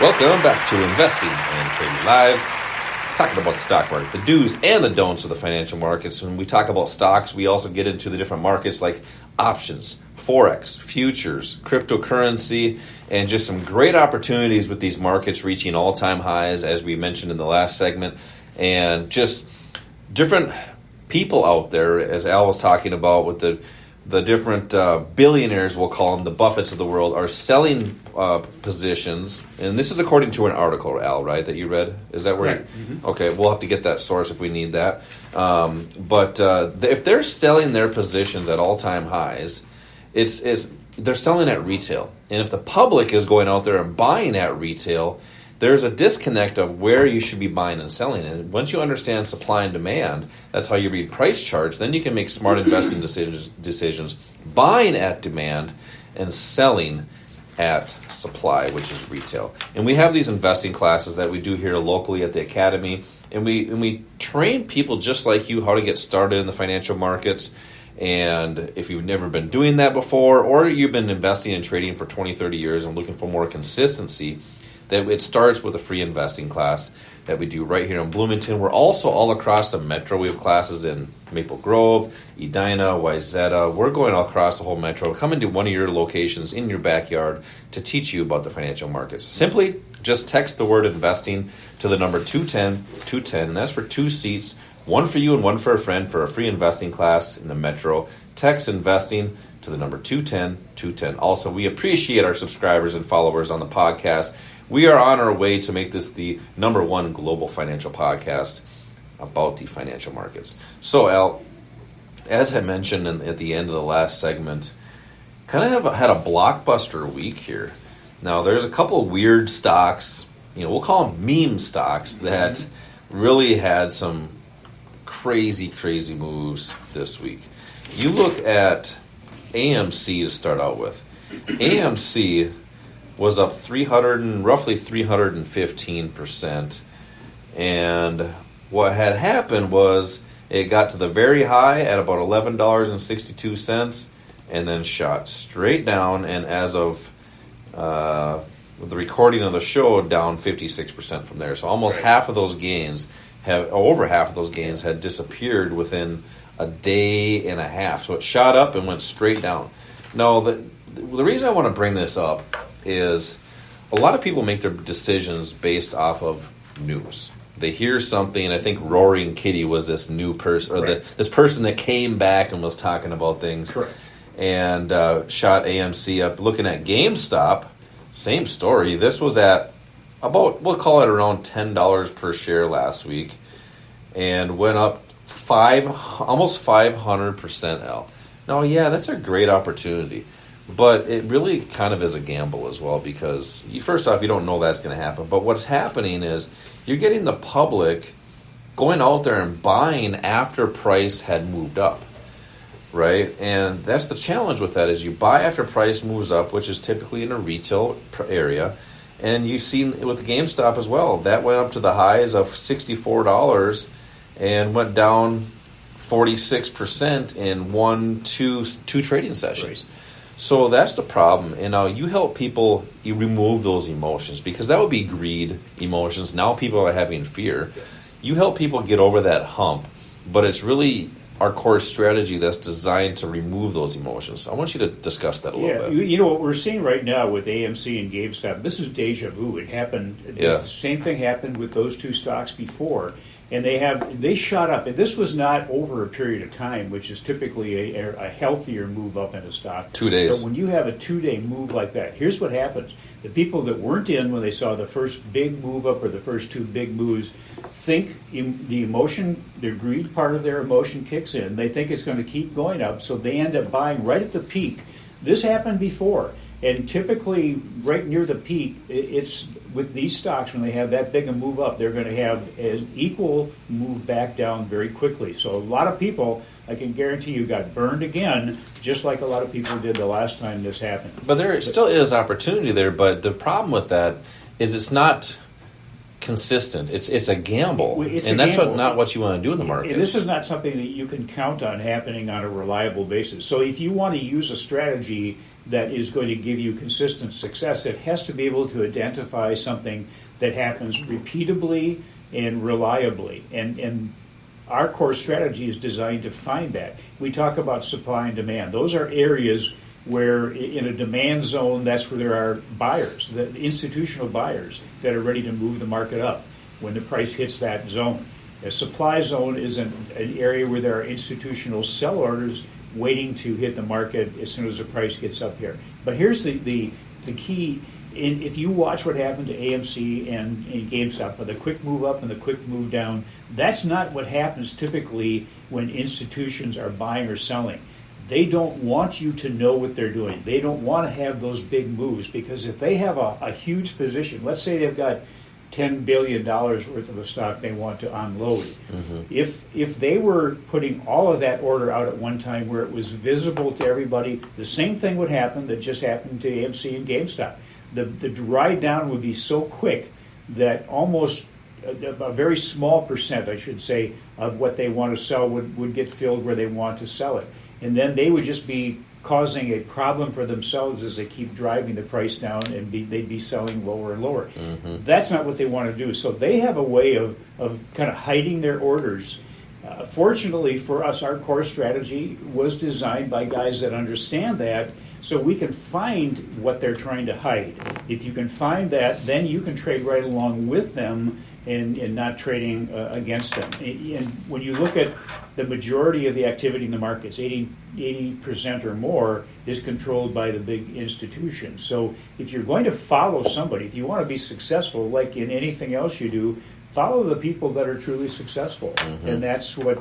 Welcome back to Investing and Trading Live. Talking about the stock market, the do's and the don'ts of the financial markets. When we talk about stocks, we also get into the different markets like options, forex, futures, cryptocurrency, and just some great opportunities with these markets reaching all-time highs, as we mentioned in the last segment, and just different people out there, as Al was talking about, with the different billionaires, we'll call them, the Buffetts of the world, are selling positions. And this is according to an article, Al, right, that you read? Is that where? Right. Mm-hmm. Okay, we'll have to get that source if we need that. But if they're selling their positions at all-time highs, they're selling at retail. And if the public is going out there and buying at retail, there's a disconnect of where you should be buying and selling. And once you understand supply and demand, that's how you read price charts, then you can make smart investing decisions, buying at demand and selling at supply, which is retail. And we have these investing classes that we do here locally at the Academy, and we train people just like you how to get started in the financial markets. And if you've never been doing that before, or you've been investing and trading for 20, 30 years and looking for more consistency, that it starts with a free investing class that we do right here in Bloomington. We're also all across the metro. We have classes in Maple Grove, Edina, Wayzata. We're going all across the whole metro. Come into one of your locations in your backyard to teach you about the financial markets. Simply just text the word investing to the number 210, and that's for 2 seats, one for you and one for a friend for a free investing class in the metro. Text investing to the number 210. Also, we appreciate our subscribers and followers on the podcast. We are on our way to make this the #1 global financial podcast about the financial markets. So, Al, as I mentioned at the end of the last segment, kind of had a blockbuster week here. Now, there's a couple of weird stocks, we'll call them meme stocks, that really had some crazy moves this week. You look at AMC to start out with. AMC was up roughly 315%. And what had happened was it got to the very high at about $11.62 and then shot straight down. And as of the recording of the show, down 56% from there. So almost half of those gains over half of those gains had disappeared within a day and a half. So it shot up and went straight down. Now, the reason I want to bring this up is a lot of people make their decisions based off of news. They hear something, and I think Roaring Kitty was this new person, or this person that came back and was talking about things. Correct. And shot AMC up. Looking at GameStop, same story. This was at about, we'll call it around $10 per share last week, and went up almost 500%, Al. Now, yeah, that's a great opportunity. But it really kind of is a gamble as well, because first off, you don't know that's going to happen. But what's happening is you're getting the public going out there and buying after price had moved up, right? And that's the challenge with that, is you buy after price moves up, which is typically in a retail area. And you've seen with GameStop as well. That went up to the highs of $64 and went down 46% in two trading sessions. Right. So that's the problem. And now you help people, you remove those emotions, because that would be greed emotions. Now people are having fear. You help people get over that hump, but it's really our core strategy that's designed to remove those emotions. I want you to discuss that a little bit. You know what we're seeing right now with AMC and GameStop, this is deja vu. It happened, the same thing happened with those two stocks before. And they shot up. And this was not over a period of time, which is typically a healthier move up in a stock. 2 days. But when you have a 2-day move like that, here's what happens. The people that weren't in when they saw the first big move up or the first 2 big moves think the emotion, the greed part of their emotion kicks in. They think it's going to keep going up, so they end up buying right at the peak. This happened before. And typically, right near the peak, it's with these stocks, when they have that big a move up, they're going to have an equal move back down very quickly. So a lot of people, I can guarantee you, got burned again, just like a lot of people did the last time this happened. But there still is opportunity there, but the problem with that is it's not consistent. It's a gamble. That's not what you want to do in the market. This is not something that you can count on happening on a reliable basis. So if you want to use a strategy that is going to give you consistent success. It has to be able to identify something that happens repeatably and reliably. And our core strategy is designed to find that. We talk about supply and demand. Those are areas where in a demand zone, that's where there are buyers, the institutional buyers that are ready to move the market up when the price hits that zone. A supply zone is an area where there are institutional sell orders waiting to hit the market as soon as the price gets up here. But here's the key. If you watch what happened to AMC and GameStop, the quick move up and the quick move down, that's not what happens typically when institutions are buying or selling. They don't want you to know what they're doing. They don't want to have those big moves, because if they have a huge position, let's say they've got $10 billion worth of a stock they want to unload. Mm-hmm. If they were putting all of that order out at one time where it was visible to everybody, the same thing would happen that just happened to AMC and GameStop. The ride down would be so quick that almost a very small percent, I should say, of what they want to sell would get filled where they want to sell it. And then they would just be causing a problem for themselves as they keep driving the price down, and they'd be selling lower and lower. Mm-hmm. That's not what they want to do. So they have a way of kind of hiding their orders. Fortunately for us, our core strategy was designed by guys that understand that, so we can find what they're trying to hide. If you can find that, then you can trade right along with them and not trading against them. And when you look at the majority of the activity in the markets, 80% or more is controlled by the big institutions. So if you're going to follow somebody, if you want to be successful, like in anything else you do, follow the people that are truly successful. Mm-hmm. And that's what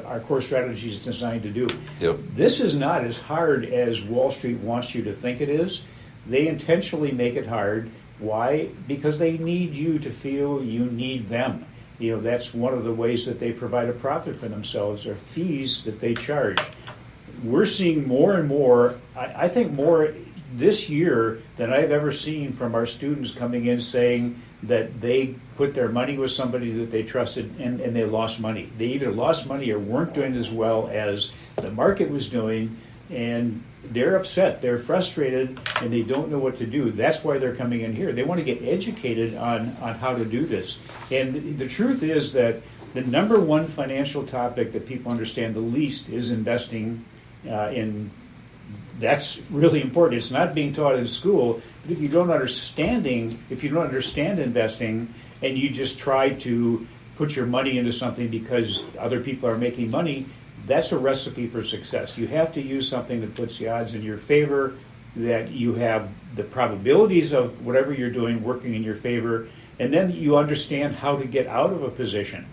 our core strategy is designed to do. Yep. This is not as hard as Wall Street wants you to think it is. They intentionally make it hard. Why? Because they need you to feel you need them. That's one of the ways that they provide a profit for themselves, or fees that they charge. We're seeing more and more, I think more this year than I've ever seen from our students coming in saying that they put their money with somebody that they trusted and they lost money. They either lost money or weren't doing as well as the market was doing, and they're upset, they're frustrated, and they don't know what to do. That's why they're coming in here. They want to get educated on how to do this. And the truth is that the number one financial topic that people understand the least is investing in. That's really important. It's not being taught in school. If you don't understand investing, and you just try to put your money into something because other people are making money, that's a recipe for success. You have to use something that puts the odds in your favor, that you have the probabilities of whatever you're doing working in your favor, and then you understand how to get out of a position.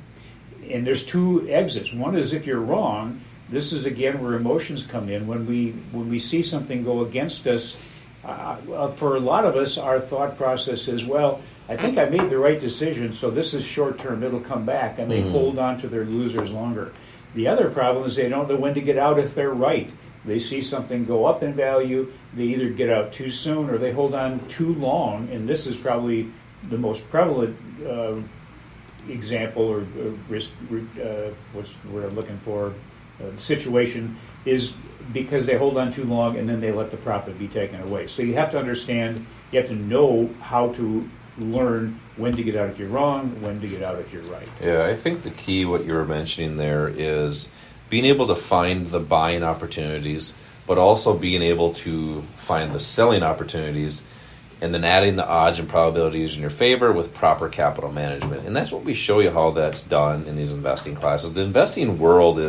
And there's two exits. One is if you're wrong. This is, again, where emotions come in. When we see something go against us, for a lot of us, our thought process is, well, I think I made the right decision, so this is short-term, it'll come back, and they hold on to their losers longer. The other problem is they don't know when to get out if they're right. They see something go up in value, they either get out too soon or they hold on too long, and this is probably the most prevalent example or what's the word I'm looking for, situation is because they hold on too long and then they let the profit be taken away. So you have to understand, you have to know how to learn when to get out if you're wrong, when to get out if you're right. Yeah, I think the key, what you were mentioning there, is being able to find the buying opportunities, but also being able to find the selling opportunities, and then adding the odds and probabilities in your favor with proper capital management. And that's what we show you how that's done in these investing classes. The investing world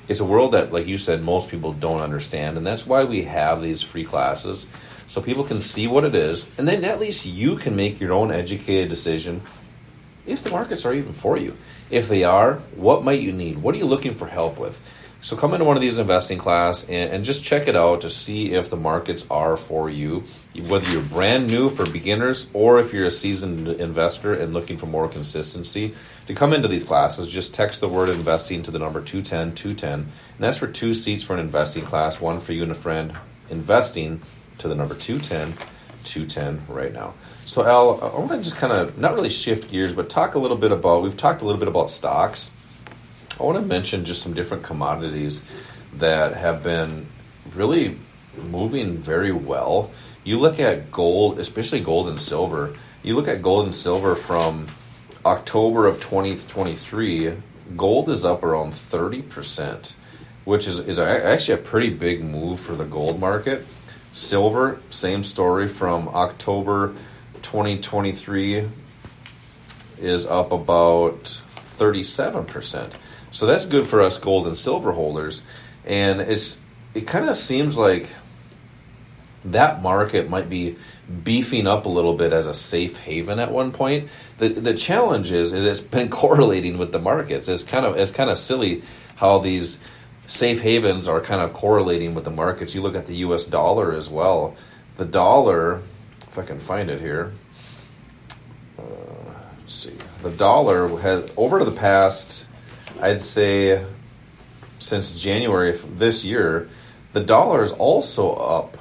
it's a world that, like you said, most people don't understand, and that's why we have these free classes, so people can see what it is, and then at least you can make your own educated decision if the markets are even for you. If they are, what might you need? What are you looking for help with? So come into one of these investing class and just check it out to see if the markets are for you, whether you're brand new for beginners or if you're a seasoned investor and looking for more consistency. To come into these classes, just text the word investing to the number 210-210, and that's for 2 seats for an investing class, one for you and a friend. Investing to the number 210-210 right now. So Al, I want to just kind of not really shift gears, but we've talked a little bit about stocks. I want to mention just some different commodities that have been really moving very well. You look at gold, especially gold and silver. You look at gold and silver from October of 2023, gold is up around 30%, which is actually a pretty big move for the gold market. Silver, same story from October 2023, is up about 37%. So that's good for us gold and silver holders. And it kind of seems like that market might be beefing up a little bit as a safe haven at one point. The challenge is it's been correlating with the markets. It's kind of silly how these safe havens are kind of correlating with the markets. You look at the U.S. dollar as well. The dollar, if I can find it here, let's see. The dollar has, over the past, I'd say, since January of this year, the dollar is also up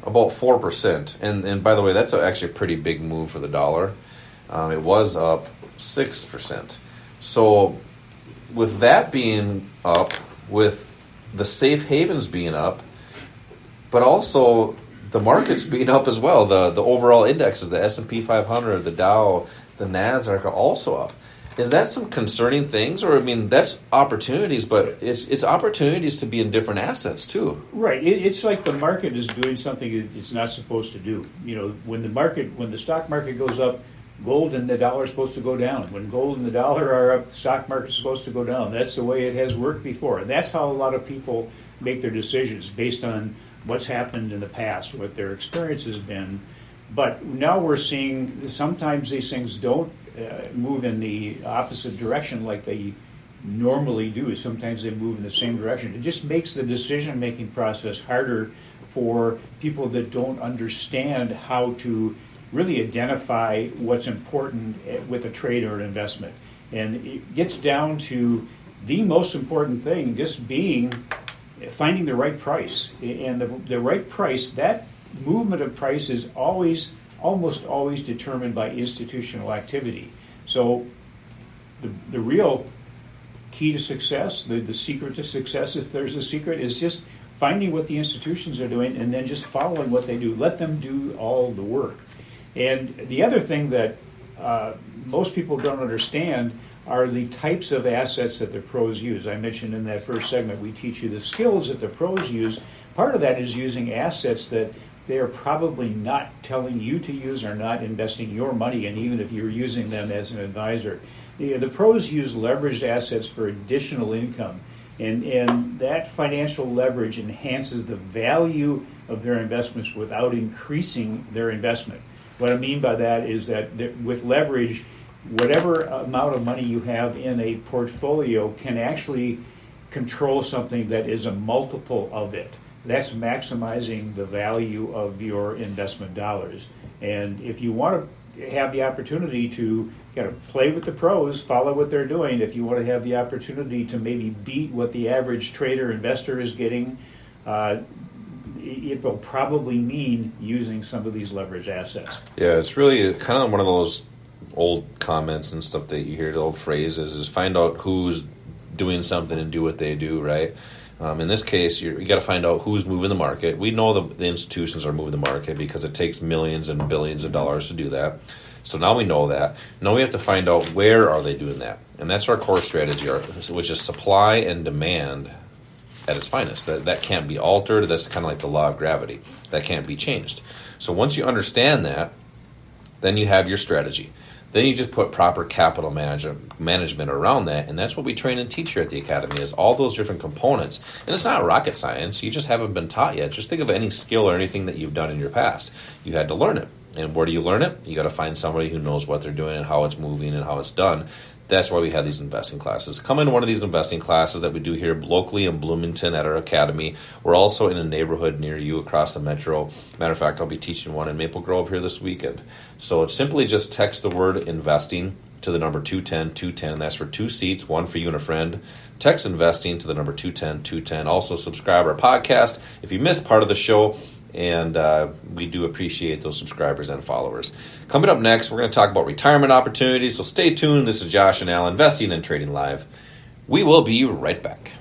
about 4%. And by the way, that's actually a pretty big move for the dollar. It was up 6%. So with that being up, with the safe havens being up, but also the markets being up as well, the overall indexes, the S&P 500, the Dow, the NASDAQ are also up. Is that some concerning things? Or, I mean, that's opportunities, but it's opportunities to be in different assets too. Right. It's like the market is doing something it's not supposed to do. You know, when the stock market goes up, gold and the dollar are supposed to go down. When gold and the dollar are up, the stock market is supposed to go down. That's the way it has worked before. And that's how a lot of people make their decisions, based on what's happened in the past, what their experience has been. But now we're seeing sometimes these things don't move in the opposite direction like they normally do. Sometimes they move in the same direction. It just makes the decision-making process harder for people that don't understand how to really identify what's important with a trade or an investment. And it gets down to the most important thing, just finding the right price. And the right price, that movement of price is almost always determined by institutional activity. So the real key to success, the secret to success, if there's a secret, is just finding what the institutions are doing and then just following what they do. Let them do all the work. And the other thing that most people don't understand are the types of assets that the pros use. I mentioned in that first segment, we teach you the skills that the pros use. Part of that is using assets that they are probably not telling you to use or not investing your money in, even if you're using them as an advisor. The pros use leveraged assets for additional income, and that financial leverage enhances the value of their investments without increasing their investment. What I mean by that is that with leverage, whatever amount of money you have in a portfolio can actually control something that is a multiple of it. That's maximizing the value of your investment dollars. And if you want to have the opportunity to kind of play with the pros, follow what they're doing, if you want to have the opportunity to maybe beat what the average trader investor is getting, it will probably mean using some of these leveraged assets. Yeah, it's really kind of one of those old comments and stuff that you hear, the old phrases, is find out who's doing something and do what they do, right? In this case, you got to find out who's moving the market. We know the institutions are moving the market because it takes millions and billions of dollars to do that. So now we know that. Now we have to find out where are they doing that. And that's our core strategy, which is supply and demand at its finest. That can't be altered. That's kind of like the law of gravity. That can't be changed. So once you understand that, then you have your strategy. Then you just put proper capital management around that, and that's what we train and teach here at the Academy, is all those different components. And it's not rocket science. You just haven't been taught yet. Just think of any skill or anything that you've done in your past. You had to learn it. And where do you learn it? You got to find somebody who knows what they're doing and how it's moving and how it's done. That's why we have these investing classes. Come into one of these investing classes that we do here locally in Bloomington at our academy. We're also in a neighborhood near you across the metro. Matter of fact, I'll be teaching one in Maple Grove here this weekend. So it's simply just text the word investing to the number 210-210, and that's for 2 seats, one for you and a friend. Text investing to the number 210-210. Also subscribe our podcast if you missed part of the show. And we do appreciate those subscribers and followers. Coming up next, we're going to talk about retirement opportunities. So stay tuned. This is Josh and Al, Investing and Trading Live. We will be right back.